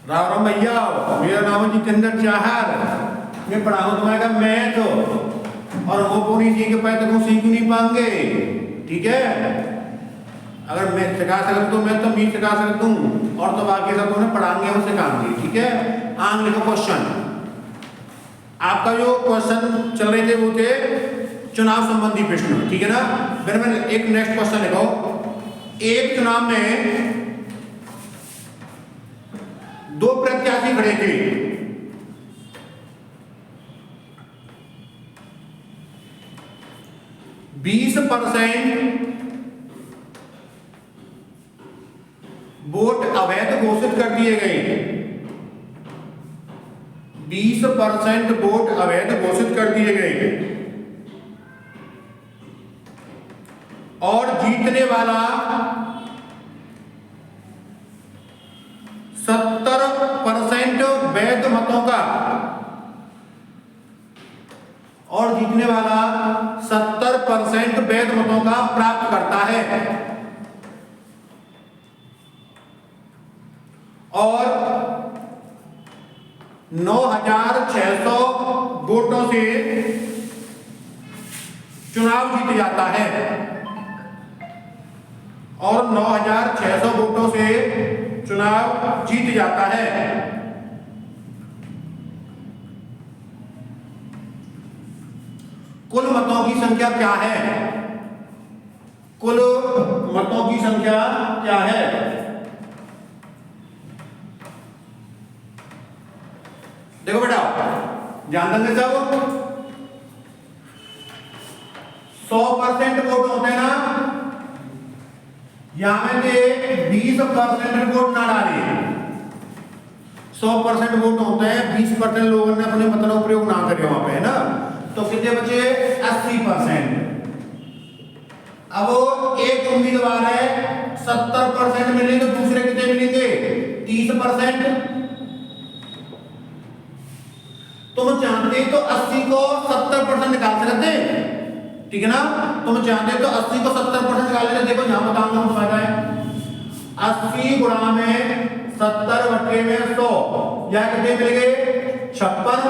राम राम भैया, मेरा नाम है जितेंद्र चाहर। मैं पढ़ाऊँ तुम्हारा मैथ और वो पूरी सीख पाए तो सीख नहीं पाएंगे। ठीक है, अगर मैं सिखा सकता तो मैं तो भी सिखा सकता हूँ, और तो बाकी सब तुम्हें पढ़ाएंगे और सिखाएंगे। ठीक है, आंग लिखो क्वेश्चन। आपका जो क्वेश्चन चल रहे थे वो थे चुनाव संबंधी प्रश्न। ठीक है ना, फिर मैं एक नेक्स्ट क्वेश्चन लिखो। एक चुनाव में दो प्रत्याशी खड़े थे। बीस % वोट अवैध घोषित कर दिए गए। 20% वोट अवैध घोषित कर दिए गए और जीतने वाला 70% वैध मतों का 70% वैध मतों का प्राप्त करता है और 9,600 वोटों से चुनाव जीत जाता है और 9,600 वोटों से चुनाव जीत जाता है। कुल मतों की संख्या क्या है? कुल मतों की संख्या क्या है? देखो बेटा, ध्यान देंगे सब। 100% वोट होते हैं ना, यहां में 20% वोट ना डाले। 100% वोट होते हैं, 20% लोगों ने अपने मतलब प्रयोग ना करे वहां पे, है ना, तो कितने बचे? 80%। अब एक उम्मीदवार है, 70% मिलेंगे, दूसरे कितने मिलेंगे? 30%। तुम चाहते तो 80 को 70% निकाल सकते, ठीक है ना। तुम चाहते तो 80 को 70% निकाल लेते। देखो यहां बताऊंगा हम फायदा है। 80 गुणा में 70 बटे में 100, या कितने मिल गए? 56।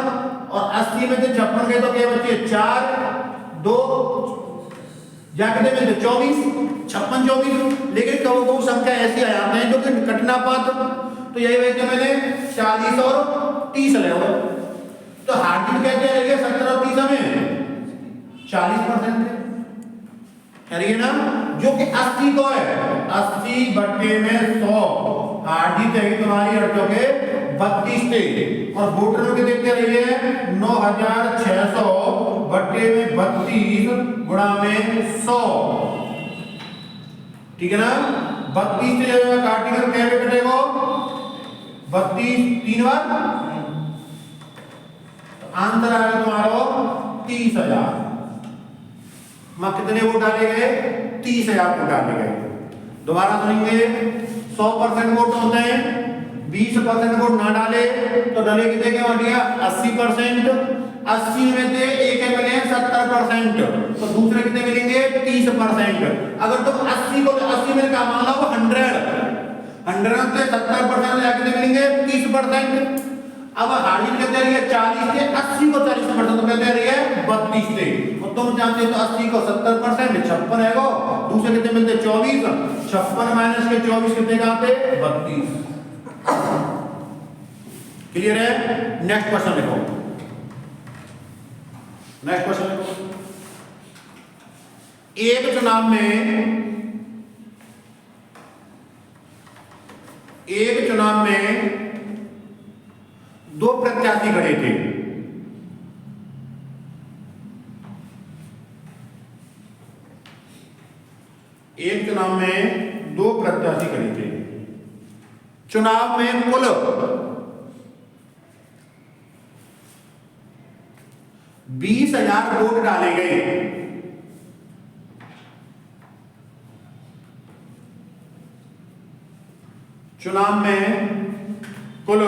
और 80 में से 56 गए तो क्या बचे? 4 2, या कितने मिलते? 24। 56 24। लेकिन कभी कभी संख्या ऐसी आ जाते हैं जो कि कटना पात, तो यही वजह से मैंने 40 और 30 ले। तो हार्दिक कहते हैं 70 और 30 में 40% है ना, जो कि 80 को है। 80 बटे में 100 हार्दिक है तुम्हारी अर्थों के 32 थे, और वोटरों के देखते रहिए 9,600 बटे में 32 गुणा में 100। ठीक है ना, 32 से काटेंगे तो क्या कटेगा? 32 3 बार, आंसर आएगा तुम्हारा 30,000। मां कितने वोट डाले गए? 30,000 वोट डाले गए। दोबारा सुनेंगे, 100% वोट होते हैं, 20% वोट ना डाले तो डाले कितने के वोट दिया? 80%। 80 में से एक मिले 70%, तो दूसरे कितने मिलेंगे? 30%। अगर तुम 80 को 80 में क्या मान लो? 100 से 70% कितने मिलेंगे? 30%। अब हार्दिक कहते रहिए 40 से 80 को 40%, तो कहते रहिए 32 से। और तुम जानते तो 80 को 70%, 56 है वो, दूसरे कितने मिलते? 24। 56 माइनस के 24 कितने का आते? 32। क्लियर है? नेक्स्ट क्वेश्चन लिखो। नेक्स्ट क्वेश्चन लिखो। एक चुनाव में दो प्रत्याशी खड़े थे। एक चुनाव में दो प्रत्याशी खड़े थे। चुनाव में कुल 20,000 वोट डाले गए। चुनाव में कुल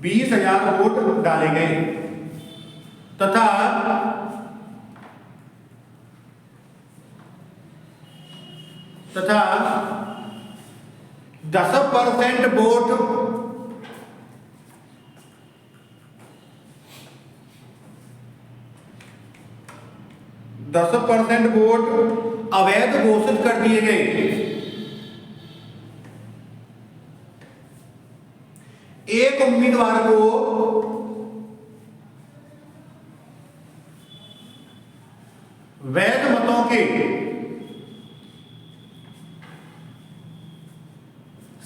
20,000 वोट डाले गए तथा 10% वोट 10% वोट अवैध घोषित कर दिए गए। एक उम्मीदवार को वैध मतों के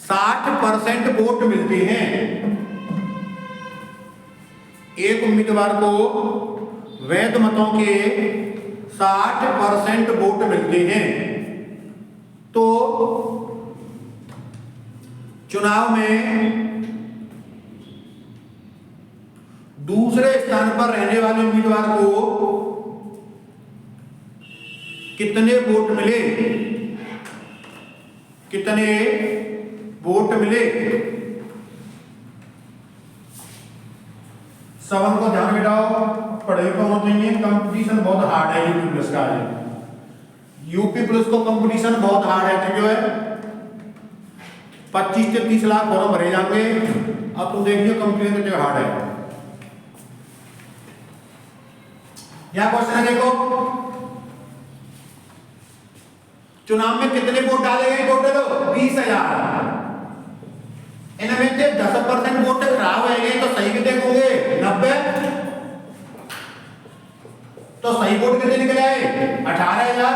60% वोट मिलते हैं। एक उम्मीदवार को वैध मतों के 60% वोट मिलते हैं तो चुनाव में दूसरे स्थान पर रहने वाले उम्मीदवार को कितने वोट मिले, कितने वोट मिले। सवाल को ध्यान बिठाओ, पढ़ाई को होना चाहिए। कंपटीशन बहुत हार्ड है यूपी पुलिस का। यूपी पुलिस को कंपटीशन बहुत हार्ड है क्यों है 25 से 30 लाख फॉर्म भरे जाएंगे। अब तुम देखिए कंपटीशन कितने हार्ड है। यह क्वेश्चन है, देखो चुनाव में कितने वोट डाले गए टोटल 20,000। इनमें से 10% वोट खराब है तो सही कितने होंगे 90। तो सही वोट कितने निकले आए 18,000।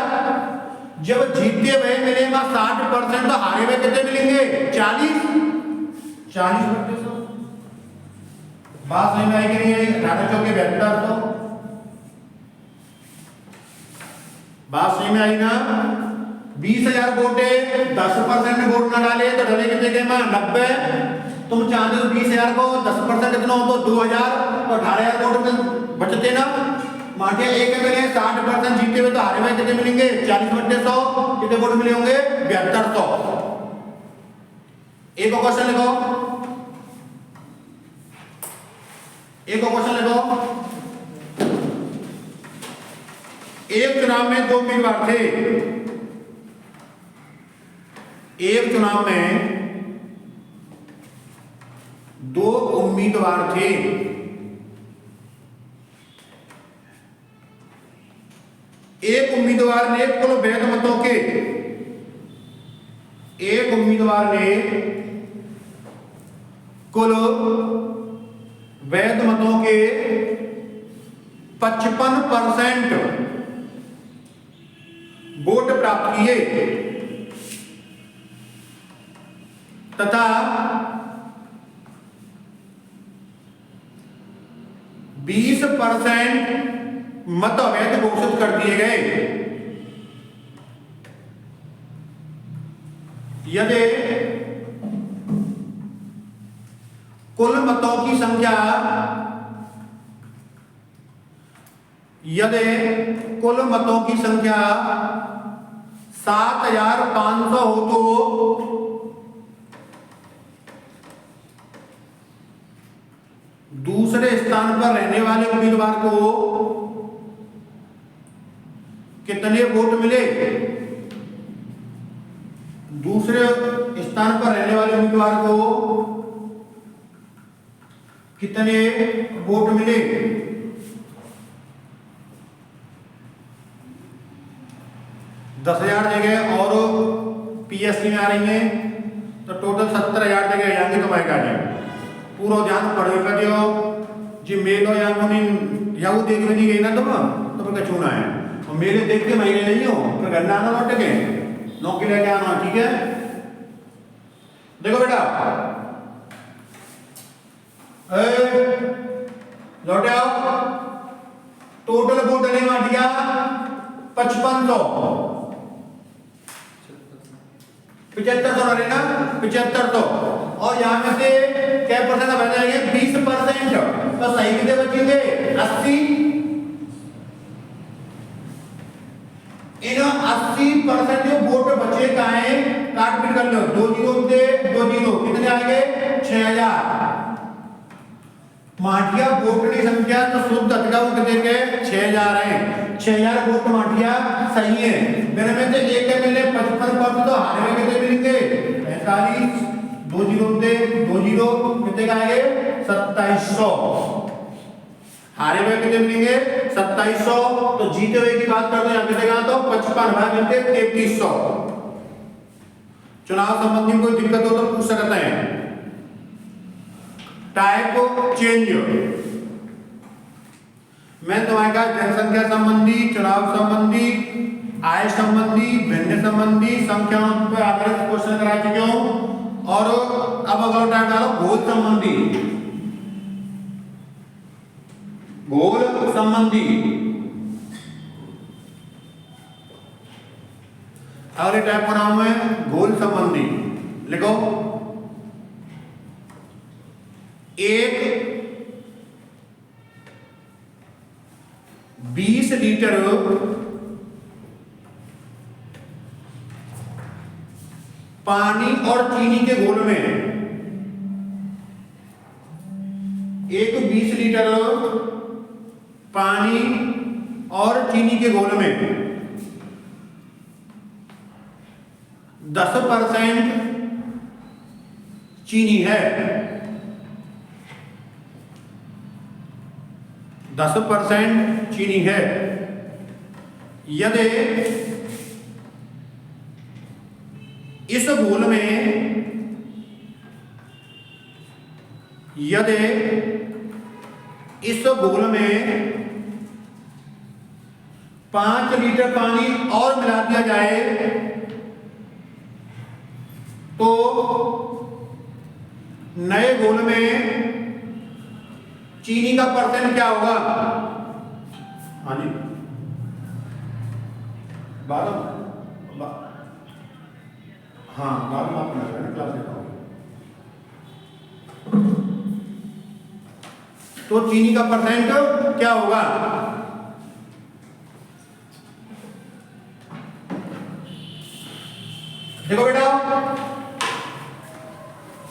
जब जीते हुए मिलेगा 60% तो हारे हुए कितने मिलेंगे 40%। बात समझ में आई कि नहीं आई। 18 चौके 72। तो बात सही में आई ना। 20,000 वोट है, 10% वोट ना डाले तो डले कितने के 90। तुम चाहते हो 20,000 को 10% कितना हो तो 2,000 तो 18,000 वोट बचते ना। माटे एक मिले 60% जीते हुए तो हारे हुए कितने मिलेंगे 40/100। कितने वोट मिले होंगे 7200। एक और क्वेश्चन लिखो, एक और क्वेश्चन लिखो। एक चुनाव में 2 उम्मीदवार थे। एक चुनाव में 2 उम्मीदवार थे। एक उम्मीदवार ने कुल वैध मतों के एक उम्मीदवार ने कुल वैध मतों के 55% वोट प्राप्त किए तथा 20% मत अवैध घोषित कर दिए गए। यदि कुल मतों की संख्या यदि कुल मतों की संख्या 7,500 हो तो दूसरे स्थान पर रहने वाले उम्मीदवार को कितने वोट मिले। दूसरे स्थान पर रहने वाले उम्मीदवार को कितने वोट मिले। 10,000 जगह और पीएससी में आ रही हैं तो टोटल 70,000 जगह आएंगे तो मैं क्या पूरा ध्यान पढ़े कर दियो जी। मेलो या याऊ देख में नहीं गई ना तुम तो फिर कछूना है और मेरे देख के महीने नहीं हो फिर घर आना लौट के नौकरी लेके आना। ठीक है देखो बेटा लौटे आओ। टोटल वोट डलेगा दिया 5500 7500 डले ना 7500 और यहाँ में से क्या परसेंट बन जाएंगे 20%। तो सही कितने बचेंगे 80। इन 80% जो वोट बचे का है काट पीट कर लो 2 जीरो से 2 जीरो कितने आएंगे 6,000। माटिया वोट की संख्या तो शुद्ध अटकाऊ कितने के 6,000 है। 6,000 वोट माटिया सही है। मेरे में से एक के मिले 55% तो हारे में कितने मिलेंगे 45। 2 जीरो से 2 जीरो कितने का आएंगे 2700। हारे हुए कितने मिलेंगे 2700। तो जीते हुए की बात कर दो यहाँ मिलेगा तो 55 भाग मिलते 3300। चुनाव संबंधी कोई दिक्कत हो तो पूछ सकते हैं। टाइप चेंज मैं तुम्हारे का जनसंख्या संबंधी, चुनाव संबंधी, आय संबंधी, भिन्न संबंधी, संख्याओं पर आधारित क्वेश्चन करा चुके हूं। और अब अगला टाइप डालो भूल संबंधी। भूल संबंधी अगले टाइप का नाम है भूल संबंधी। लिखो एक 20 लीटर पानी और चीनी के घोल में, एक 20 लीटर पानी और चीनी के घोल में 10% चीनी है, 10% चीनी है। यदि इस घोल में, यदि इस घोल में 5 लीटर पानी और मिला दिया जाए तो नए घोल में चीनी का परसेंट क्या होगा? हाँ जी 12, हाँ 12 मार्क मिला ना क्लास लेता हूं। तो चीनी का परसेंट क्या होगा? देखो बेटा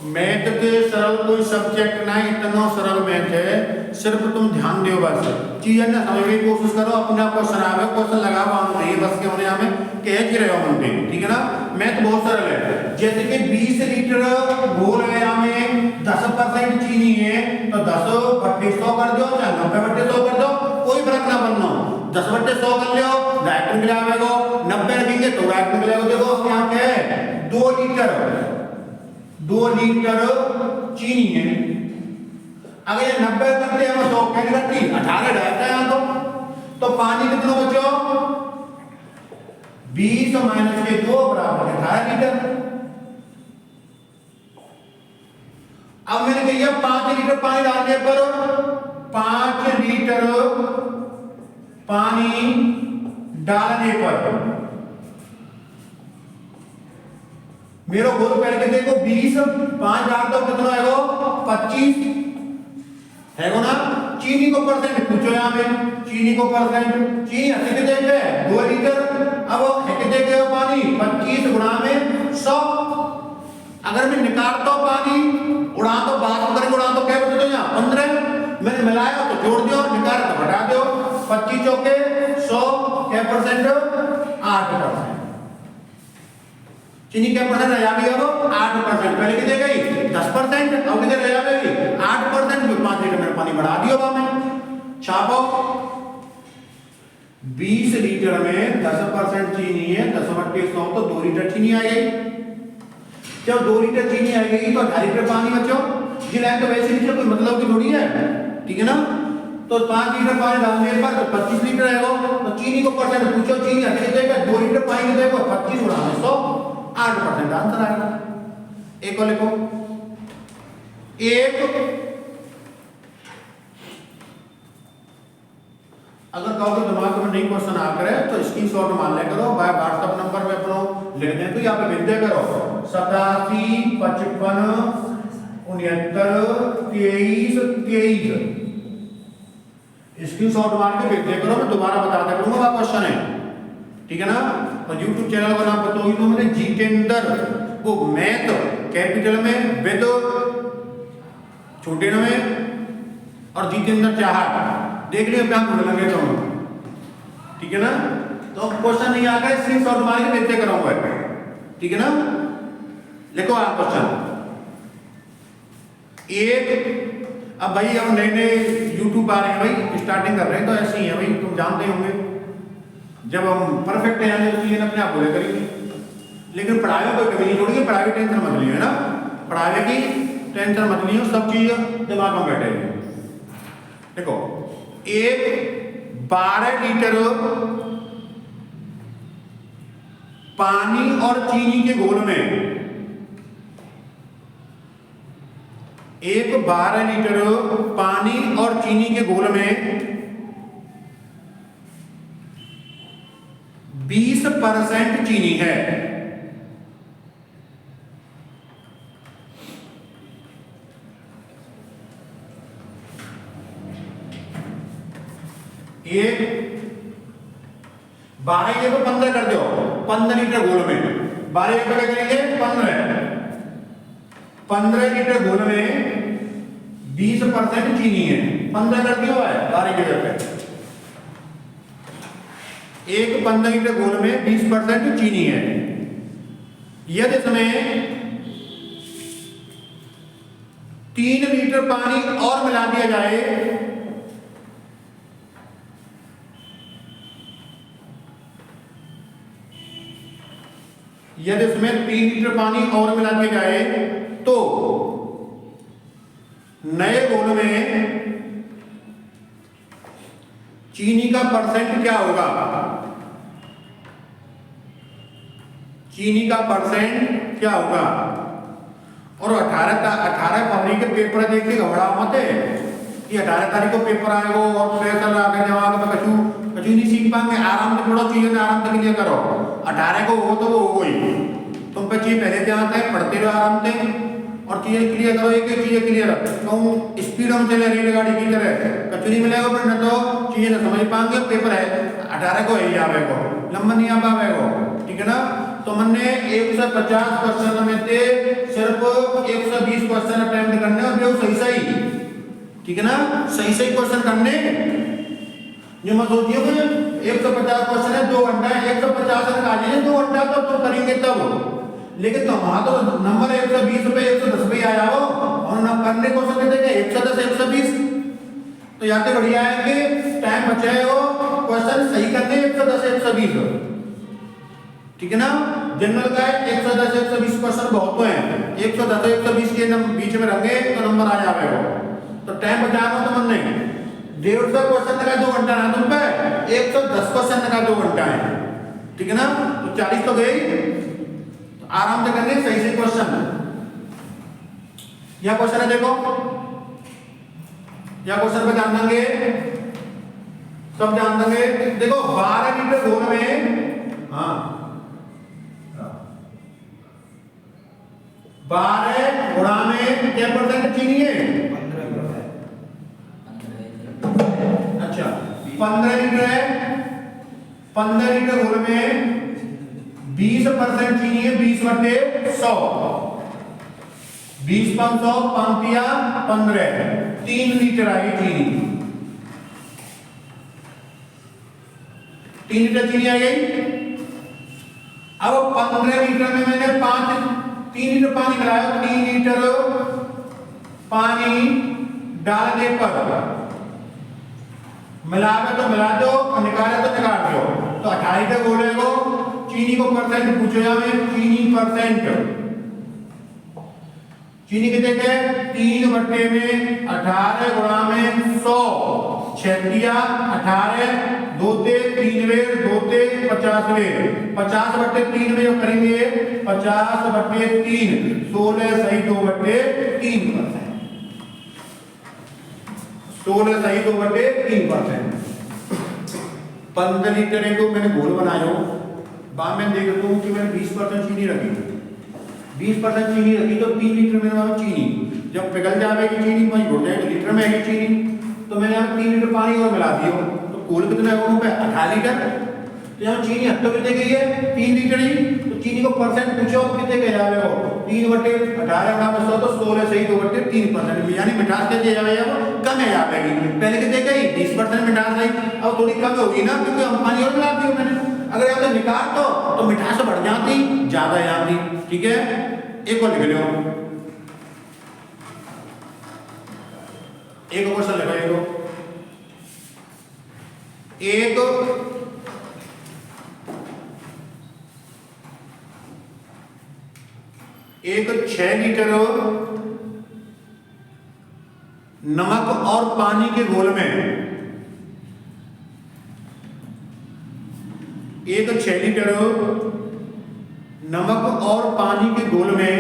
मैथ के सरल कोई सब्जेक्ट ना, इतना सरल मैथ है, सिर्फ तुम ध्यान दो बस चीजें ना समझने की कोशिश करो। अपने आप क्वेश्चन आवे क्वेश्चन लगाओ नहीं बस के होने हमें कह के रहो मन पे, ठीक है ना। मैथ बहुत सरल है। जैसे कि 20 लीटर घोल है यहाँ में 10% चीनी है तो 10/100 कर दो, चाहे 90/100 कर दो, कोई फर्क ना पड़ना। 10/100 कर लो डायरेक्ट निकला आवेगा, 90 रखेंगे तो डायरेक्ट निकलेगा। देखो यहाँ क्या है 2 लीटर चीनी है। अगर ये 90 करते हैं 100 कैसे करती 18 डालता है यहाँ तो पानी कितना बचो 20 माइनस के 2 बराबर 18 लीटर। अब मैंने कही 5 लीटर पानी डालने पर 5 लीटर पानी डालने पर मेरा घोल पहले के देखो 20 5 डाल दो कितना आएगा 25 है ना। चीनी को परसेंट पूछो यहाँ में, चीनी को परसेंट, चीनी 80 के देखे 2 लीटर, अब एक देखे पानी 25 गुणा में 100। अगर मैं निकालता हूँ पानी उड़ा तो बात करके उड़ा तो क्या बचते यहाँ 15, मैंने मिलाया तो जोड़ दियो, निकाल तो घटा दो, 25 चौके 100 क्या परसेंट 8%। चीनी क्या परसेंट रह जाएगी अब 8%। पहले कितने गई 10%, अब कितने रह जाएगी 8%। 5 लीटर में पानी बढ़ा दियो बाबा में छापो। 20 लीटर में 10% चीनी है 10/100 तो 2 लीटर चीनी आ गई। जब 2 लीटर चीनी आ गई तो 2.5 लीटर पानी बचो। ये लाइन तो वैसे लीटर कोई मतलब की थोड़ी है, ठीक है ना। तो 5 लीटर पानी डालने पर तो 25 लीटर आएगा। तो चीनी को परसेंट पूछो, चीनी कितने देगा 2 लीटर पानी देगा 25 गुणा 100 8% आंसर आएगा। एक और लिखो एक अगर कहोगे दिमाग में नहीं क्वेश्चन आ करे तो स्क्रीनशॉट मान ले करो, बाय व्हाट्सएप नंबर पे अपनो लिख दें तो यहाँ पे भेज दे करो 87 55 69 23 स्क्रीनशॉट मार के भेज दे करो। मैं दोबारा बता दे करूंगा क्वेश्चन है, ठीक है ना। और YouTube चैनल का नाम बताओ तो मैंने जितेंद्र वो मैथ कैपिटल में विद छोटे में और जितेंद्र चाहत देख लियो क्या ढूंढ लगे तो, ठीक है ना। तो क्वेश्चन नहीं आ गया स्क्रीनशॉट मार के भेजते करूंगा, ठीक है ना। लिखो आप क्वेश्चन एक अब भाई हम नए नए यूट्यूब आ रहे हैं भाई, स्टार्टिंग कर रहे हैं तो ऐसे ही है भाई, तुम जानते होंगे जब हम परफेक्ट है तो चीज़ें अपने आप बोले करेंगे। लेकिन पढ़ाई में कोई कमी नहीं छोड़िए, पढ़ाई की टेंशन मत लियो, है ना, पढ़ाई की टेंशन मत लियो, सब चीज़ दिमाग में बैठेगी। देखो एक 12 लीटर पानी और चीनी के घोल में, एक 12 लीटर पानी और चीनी के घोल में 20% चीनी है। एक 12 ये को 15 कर दो, 15 लीटर घोल में 12 क्या करेंगे 15 लीटर घोल में 20% चीनी है, 15 कर दिया है 12 की जगह पे। एक 15 लीटर घोल में 20% चीनी है। यदि इसमें 3 लीटर पानी और मिला दिया जाए यदि इसमें 3 लीटर पानी और मिला दिया जाए तो नए घोल में चीनी का परसेंट क्या होगा, चीनी का परसेंट क्या होगा। और 18 फरवरी के पेपर देख के घबरा मत है कि 18 तारीख को पेपर आएगा और प्रेशर आकर जमा तो कछु नहीं सीख पाएंगे। आराम से थोड़ा चीजें आराम से क्लियर करो, 18 को हो तो वो हो गई, तुम पे चीज पहले ध्यान है, पढ़ते रहो आराम से और चीजें क्लियर करो, एक एक चीजें क्लियर। तुम स्पीड में चले रेलगाड़ी की तरह, कछु नहीं मिलेगा फिर न तो चीजें न समझ पाएंगे। पेपर है 18 को ही आवे को, लंबा नहीं आ पावे को, ठीक है ना। तो हमने 150 क्वेश्चन में से सिर्फ 120 क्वेश्चन अटेम्प्ट करने और वो सही, ठीक है ना, सही क्वेश्चन करने। जो मत सोचिए 150 क्वेश्चन है 2 घंटा है, 150 का आ जाए 2 घंटा तो तुम करेंगे तब। लेकिन तो वहां तो नंबर 120 पे 110 पे आया हो और ना करने को सकते थे 110 120, तो याद बढ़िया है कि टाइम बचाए हो क्वेश्चन सही करने 110 120, ठीक है ना। जनरल का 110 120 क्वेश्चन बहुत है, 110 120 के बीच में रंगे तो नंबर आ जाएगा। तो टाइम बचाना तो मन नहीं, 150 क्वेश्चन का 2 घंटा ना तुम पे, 110 क्वेश्चन का 2 घंटा है, ठीक है ना। तो 40 तो गई, तो आराम से करने सही क्वेश्चन। यह क्वेश्चन है देखो, यह क्वेश्चन पे ध्यान देंगे, सब ध्यान देंगे। देखो 12 लीटर घोल में, हाँ 12 गुणा में क्या परसेंट चीनी है, 15। अच्छा 15 लीटर है, 15 लीटर घोल में 20% चीनी है, 20/100, 20 500 5 15, 3 लीटर आई चीनी, 3 लीटर चीनी आ गई। अब 15 लीटर में मैंने 3 लीटर पानी मिलाया, 3 लीटर पानी डालने पर मिलावे तो मिला दो और निकाले तो निकाल दो। तो 28 लीटर बोले को चीनी को परसेंट पूछो या में, चीनी परसेंट, चीनी कितने के 3 बट्टे में 18 गुणा में 100, 6 दिया 18, 2 ते 3 वेर 2 ते 50 वेर, 50/3 में जो करेंगे 50/3, 16 सही 2/3%, 16 सही 2/3%। 15 लीटर को मैंने घोल बनाया, बाद में देख लूँ कि मैंने 20% चीनी रखी, 20% चीनी रखी तो 3 लीटर में चीनी जब पिघल जाएगी चीनी वहीं घुल जाएगी लीटर में आएगी चीनी। तो मैंने यहाँ 3 लीटर पानी और मिला दिया, तो घोल कितना है 18 लीटर। तो यहाँ चीनी हत्तो कितने गई है 3 लीटर ही, तो चीनी को परसेंट पूछो कितने के जावे हो 3/18 गुणा में 100 तो 16 सही 2/3%, यानी मिठास के जावे कम है जाएगी। पहले कितने गई 20% मिठास रही, अब थोड़ी कम होगी ना क्योंकि हम पानी और मिला दिया मैंने। अगर यहाँ पे निकाल तो मिठास बढ़ जाती ज्यादा जाती, ठीक है। एक और लिख लो एक क्वेश्चन लिखो, एक 6 लीटर नमक और पानी के घोल में, एक 6 लीटर नमक और पानी के घोल में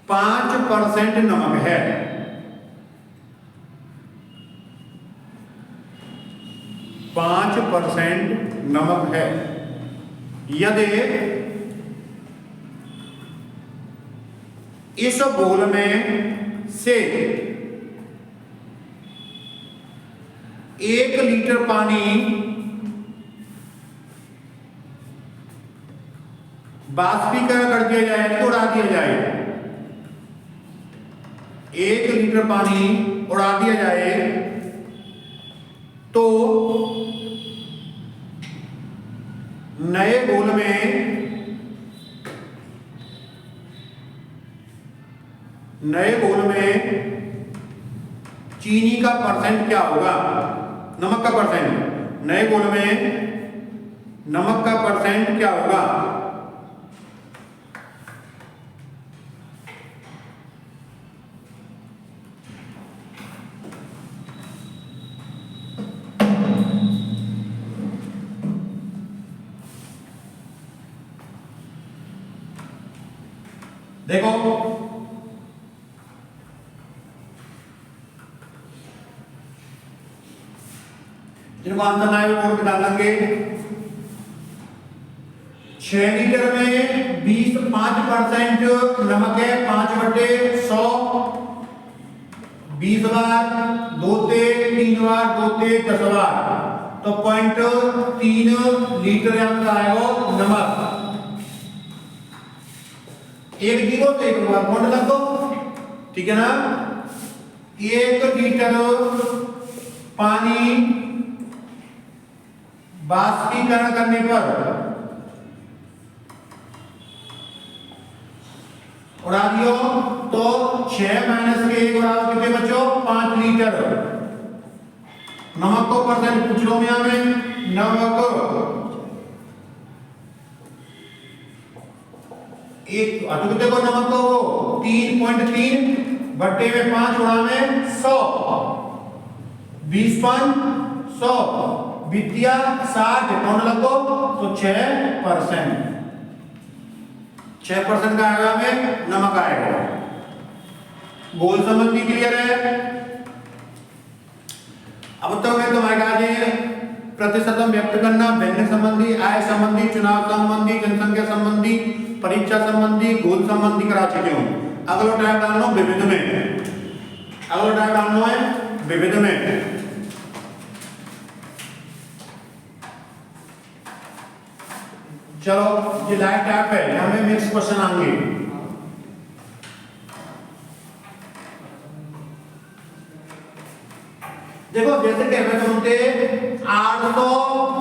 5% नमक है। 5% नमक है। यदि इस घोल में से 1 लीटर पानी बाष्पीकरण कर दिया जाए, तो उड़ा दिया जाए, 1 लीटर पानी उड़ा दिया जाए, तो नए घोल में चीनी का परसेंट क्या होगा, नमक का परसेंट, नए घोल में नमक का परसेंट क्या होगा? देखो, जिनको आंसर ना है वो बोर्ड पे डाल देंगे। 6 लीटर में 5% नमक है, 5/100, 20 बार 2 ते 3 बार 2 ते 10 बार, तो 0.3 लीटर आंसर आएगा नमक। एक जीरो तो एक बार पॉइंट लग दो, ठीक है ना। 1 लीटर पानी बाष्पीकरण करने पर उड़ा दियो, तो 6 माइनस के 1 उड़ाओ, कितने बचो? 5 लीटर। नमक को परसेंट पूछ लो यहाँ में, नमक एक कितने को नमक को 3.3 बट्टे में 5 उड़ा में 100, 20 5 100 विद्या 60 कौन लगो, तो 6%। 6% का आएगा में नमक आएगा। गोल संबंधी क्लियर है। अब तो मैं तुम्हारे कहा प्रतिशतम व्यक्त करना, व्यंजक संबंधी, आय संबंधी, चुनाव संबंधी, जनसंख्या संबंधी, परीक्षा संबंधी, गोल संबंधी करा चुके हूं। अगला टाइप डालना विविध में, अगला टाइप डालना है विविध में। चलो, ये लाइट टाइप है, यहां में मिक्स क्वेश्चन आएंगे। देखो, जैसे कह रहे थे 800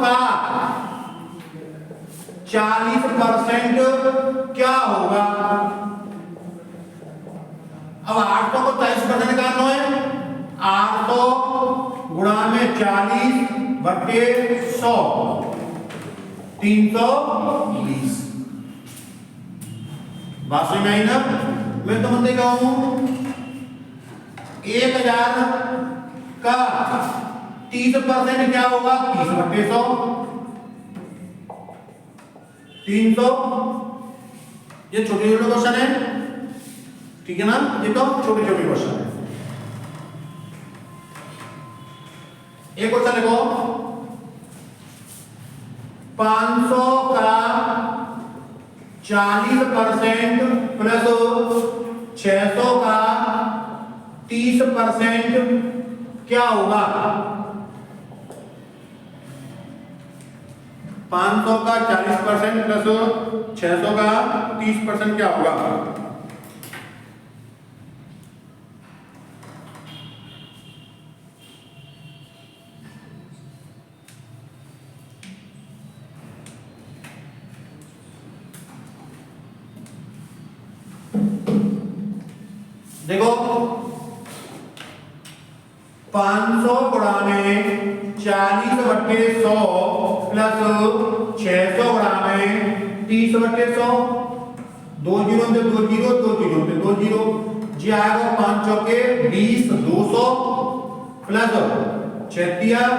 का 40% क्या होगा? अब 800 को 40% निकालना है, 800 गुणा में 40/100, 320। बात समझ में आई ना? मैं तो बंदे का हूं 1000 का 30% क्या होगा? 30/100, 300। ये छोटे छोटे क्वेश्चन है, ठीक है ना, ये तो छोटे छोटे क्वेश्चन है। एक क्वेश्चन देखो, 500 का 40% प्लस 600 का 30% क्या होगा? 500 का 40% प्लस 600 का 30% क्या होगा? 500 गुणा में 40/100 प्लस 600 गुणा में 30/100, 2 जीरो में 2 जीरो, 2 जीरो में 2 जीरो, जी आएगा 5 चौके 20, 200 प्लस 36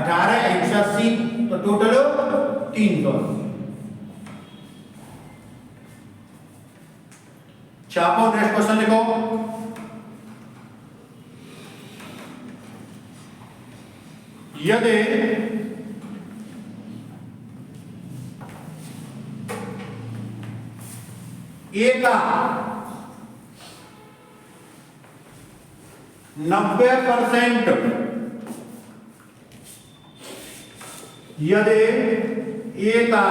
18 180, तो टोटल 300। छापो, नेक्स्ट क्वेश्चन लिखो। यदि ए का 90%, यदि ए का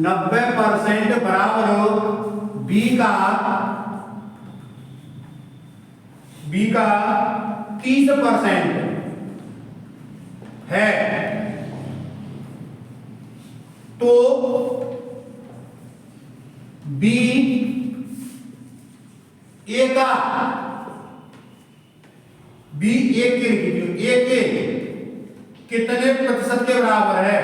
90% बराबर बी का 30% है, तो बी ए का ए के कितने प्रतिशत के बराबर है?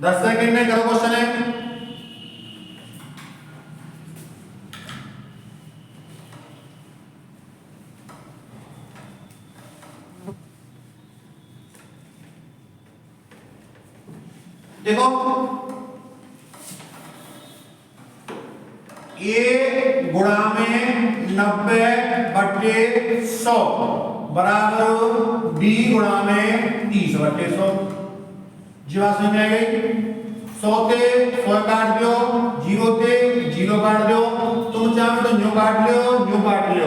दस सेकंड में करो क्वेश्चन है। देखो, ए गुणा में 90/100 बराबर बी गुणा में 30/100। जी बात समझ में आ गई? 100 ते 100 काट दो, 0 ते 0 काट दो, तुम चाहो तो न्यू काट लियो,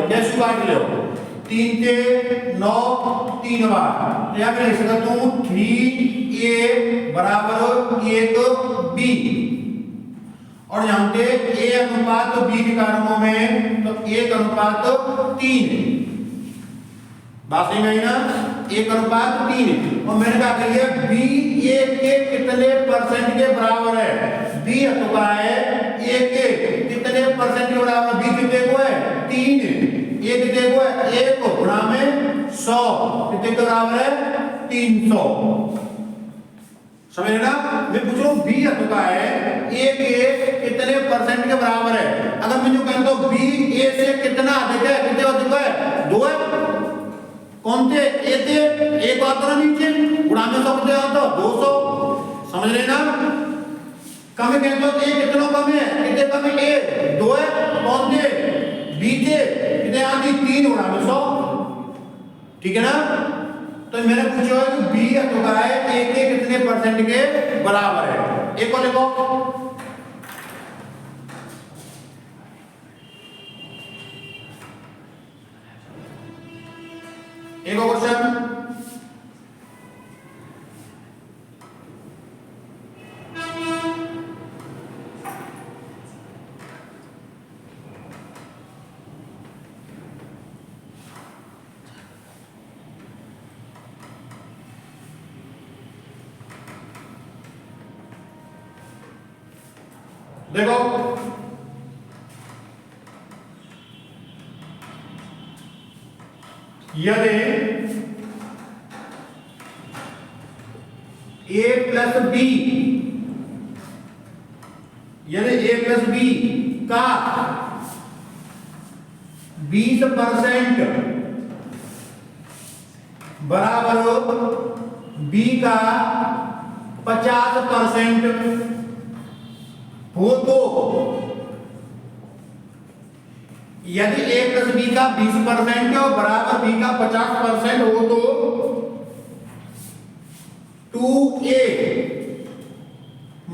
कैसे काट लियो? 3 ते 9 3 बार, तो यहाँ पे लिख सकता हूँ 3a बराबर 1b, और जानते a अनुपात b के कारकों में तो 1 अनुपात 3, बात सही नहीं ना? 1 अनुपात 3, और मैंने कहा करिए b a के कितने परसेंट के बराबर है? b अथवा है a के कितने परसेंट के बराबर? b कितने को है? 3, a कितने को है? 1 गुणा में 100 कितने के बराबर है? 300। समझ ना? मैं पूछ रहा हूँ बी अथवा है a के कितने परसेंट के बराबर है। अगर मैं जो कहता हूँ b a से कितना अधिक है, कितने अधिक है? 2 है। कौन थे? ए थे, एक बात तो नीचे गुणा में 100 कितने आता? 200। समझ रहे ना? कम है कहते हो ए कितना कम है? कितने कम है? ए 2 है। कौन थे? बी थे, कितने आती? 3 गुणा में 100। ठीक है ना? तो मैंने पूछा है कि बी अथवा है ए के कितने परसेंट के बराबर है। एक को लिखो, एक और क्वेश्चन। देखो, यदि a प्लस बी, यदि a प्लस बी का 20% बराबर b का 50% हो, तो यदि a प्लस बी का 20% और बराबर b का 50% हो, तो 2a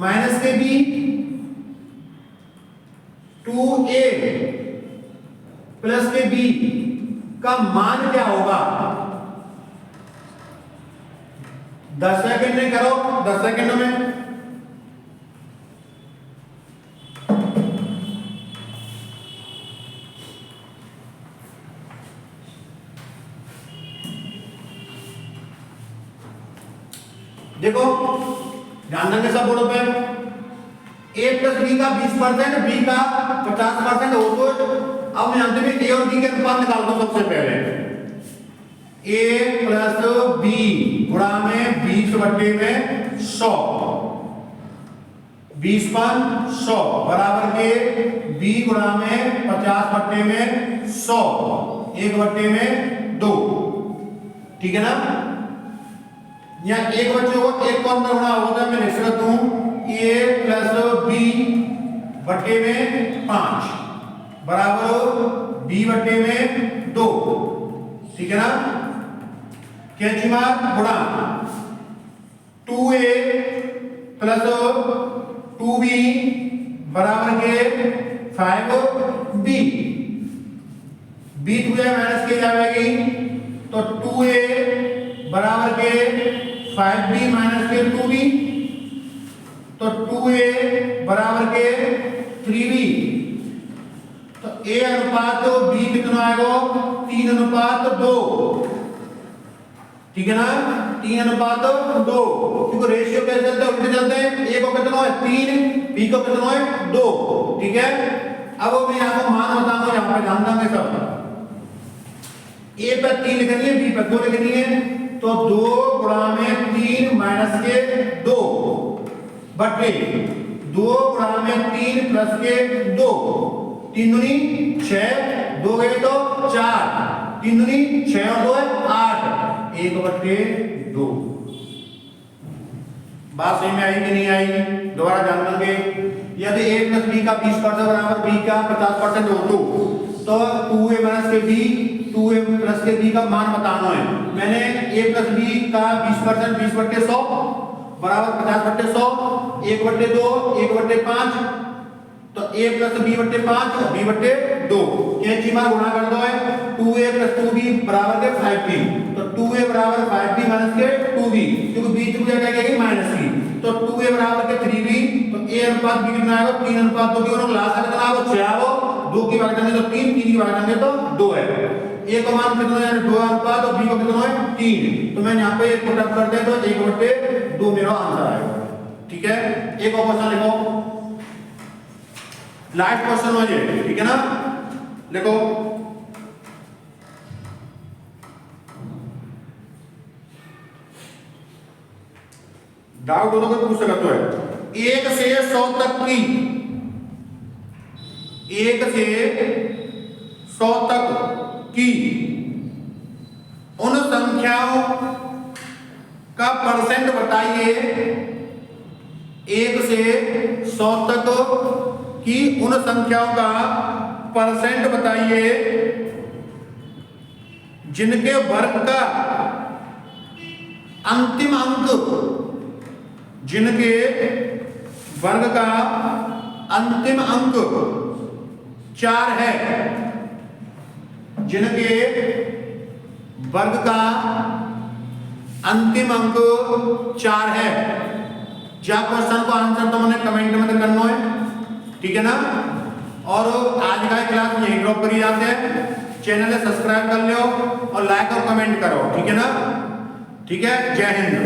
माइनस के b 2a प्लस के b का मान क्या होगा? 10 सेकंड में करो, 10 सेकंड में। देखो, ध्यान देंगे सब बोर्ड पे। ए प्लस बी का 20%, बी का 50% हो तो अब मैं अंत में ए और बी के अनुपात निकाल दो सबसे पहले। ए प्लस बी गुणा में 20/100, 20/100 बराबर के बी गुणा में 50/100, 1/2। ठीक है ना? यहाँ एक बच्चे को एक को अंदर गुणा होता है, मैं लिख सकता हूं ए प्लस बी बट्टे में 5 बराबर बी बट्टे में 2। ठीक है ना? कैंची मार गुणा 2a प्लस 2b बराबर के 5b। बी 2a माइनस के जाएगी तो 2a बराबर के 5b माइनस के 2b, तो 2a बराबर के 3b। तो a अनुपात तो b कितना आएगा? 3:2। ठीक है ना? 3:2, क्योंकि रेशियो कैसे चलते हैं? उल्टे चलते हैं। a को कितना है? 3, b को कितना है? 2। ठीक है? अब मैं आपको मान बताऊंगा, यहाँ पे ध्यान देंगे सब। a पे 3 लिखनी है, b पे 2 लिखनी है, तो 2 गुणा में 3 माइनस के 2 बटे 2 गुणा में 3 प्लस के 2, 3 दूनी 6, 2 गए तो 4, 3 दूनी 6 और 2 है 8, 1/2। बात सही में आई कि नहीं आई? दोबारा जान लेंगे। यदि a प्लस b का 20% बराबर b का 50% हो तो 2a माइनस के b, 2a प्लस के b का मान बताना है। मैंने a प्लस b का 20%, 20/100 बराबर 50/100, 1/2, 1/5, तो a प्लस b/5, b/2। कैंची मार गुणा कर दो है 2a प्लस 2b बराबर के 5b, तो 2a बराबर 5b माइनस के 2b, क्योंकि b की जगह क्या है माइनस की, तो 2a बराबर के 3b, तो a अनुपात b कितना आएगा? 3:2 की और लास्ट कितना आएगा? 6 आएगा। 2 की भाग देंगे तो 3, 3 की भाग देंगे तो 2 है। a का मान कितना है? 2 अनुपात, और b को कितना है? 3। तो मैं यहाँ पे पुट अप कर दे तो 1/2 मेरा आंसर आएगा। ठीक है? एक और क्वेश्चन लिखो, लास्ट क्वेश्चन हो जाए। ठीक है ना? देखो डाउट हो तो कोई पूछ सकता है। 1 से 100 तक की, 1 से 100 तक की उन संख्याओं का परसेंट बताइए। 1 से 100 तक की उन संख्याओं का परसेंट बताइए जिनके वर्ग का अंतिम अंक, जिनके वर्ग का अंतिम अंक 4 है, जिनके वर्ग का अंतिम अंक 4 है। जा क्वेश्चन को आंसर तो मैंने कमेंट में करना है। ठीक है ना? और आज का क्लास यही ड्रॉप करी जाते हैं। चैनल सब्सक्राइब कर लो और लाइक और कमेंट करो। ठीक है ना? ठीक है? जय हिंद।